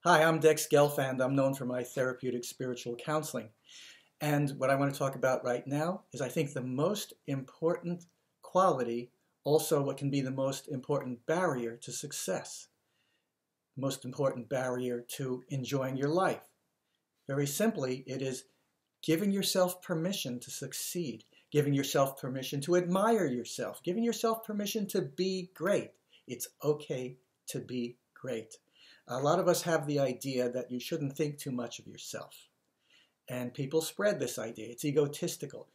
Hi, I'm Dex Gelfand. I'm known for my therapeutic spiritual counseling. And what I want to talk about right now is I think the most important quality, also what can be the most important barrier to success, most important barrier to enjoying your life. Very simply, it is giving yourself permission to succeed, giving yourself permission to admire yourself, giving yourself permission to be great. It's okay to be great. A lot of us have the idea that you shouldn't think too much of yourself. And people spread this idea. It's egotistical.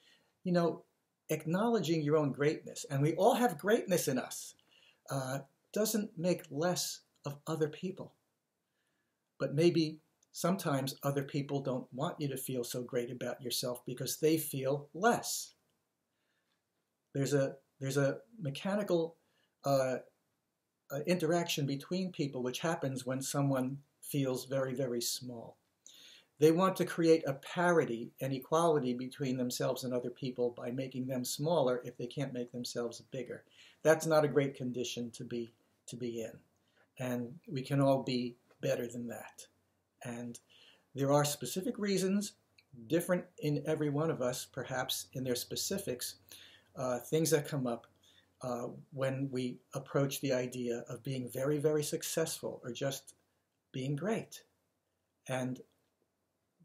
You know, acknowledging your own greatness, and we all have greatness in us, doesn't make less of other people. But maybe sometimes other people don't want you to feel so great about yourself because they feel less. There's a mechanical interaction between people which happens when someone feels very, very small. They want to create a parity and equality between themselves and other people by making them smaller if they can't make themselves bigger. That's not a great condition to be in. And we can all be better than that. And there are specific reasons, different in every one of us, perhaps in their specifics, things that come up when we approach the idea of being very, very successful or just being great. And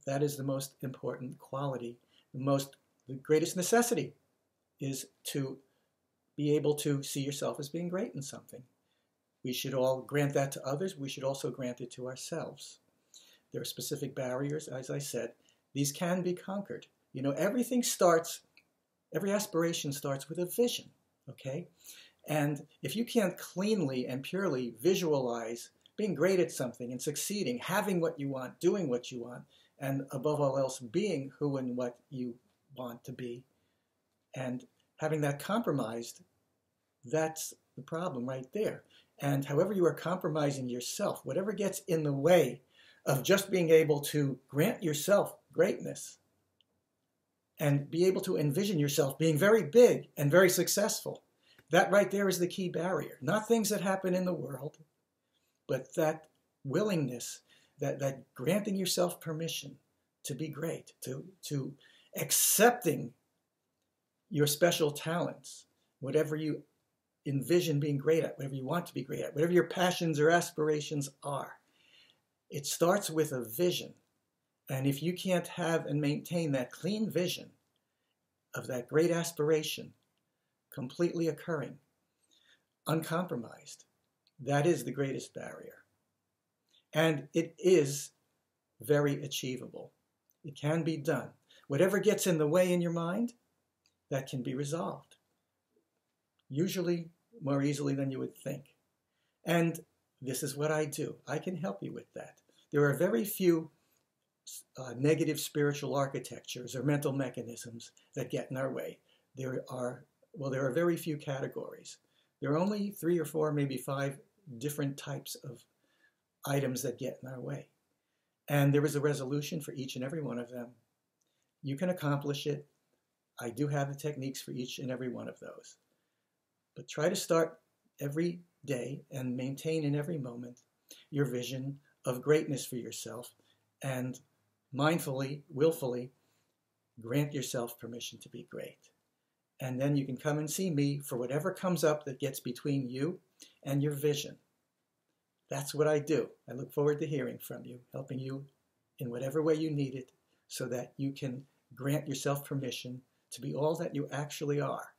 that is the most important quality. The greatest necessity is to be able to see yourself as being great in something. We should all grant that to others. We should also grant it to ourselves. There are specific barriers, as I said. These can be conquered. You know, every aspiration starts with a vision. Okay? And if you can't cleanly and purely visualize being great at something and succeeding, having what you want, doing what you want, and above all else, being who and what you want to be, and having that compromised, that's the problem right there. And however you are compromising yourself, whatever gets in the way of just being able to grant yourself greatness, and be able to envision yourself being very big and very successful. That right there is the key barrier. Not things that happen in the world, but that willingness, that granting yourself permission to be great, to accepting your special talents, whatever you envision being great at, whatever you want to be great at, whatever your passions or aspirations are. It starts with a vision. And if you can't have and maintain that clean vision of that great aspiration completely occurring, uncompromised, that is the greatest barrier. And it is very achievable. It can be done. Whatever gets in the way in your mind, that can be resolved. Usually more easily than you would think. And this is what I do. I can help you with that. There are very few negative spiritual architectures or mental mechanisms that get in our way. There are very few categories. There are only 3 or 4, maybe 5 different types of items that get in our way. And there is a resolution for each and every one of them. You can accomplish it. I do have the techniques for each and every one of those. But try to start every day and maintain in every moment your vision of greatness for yourself, and mindfully, willfully, grant yourself permission to be great. And then you can come and see me for whatever comes up that gets between you and your vision. That's what I do. I look forward to hearing from you, helping you in whatever way you need it, so that you can grant yourself permission to be all that you actually are.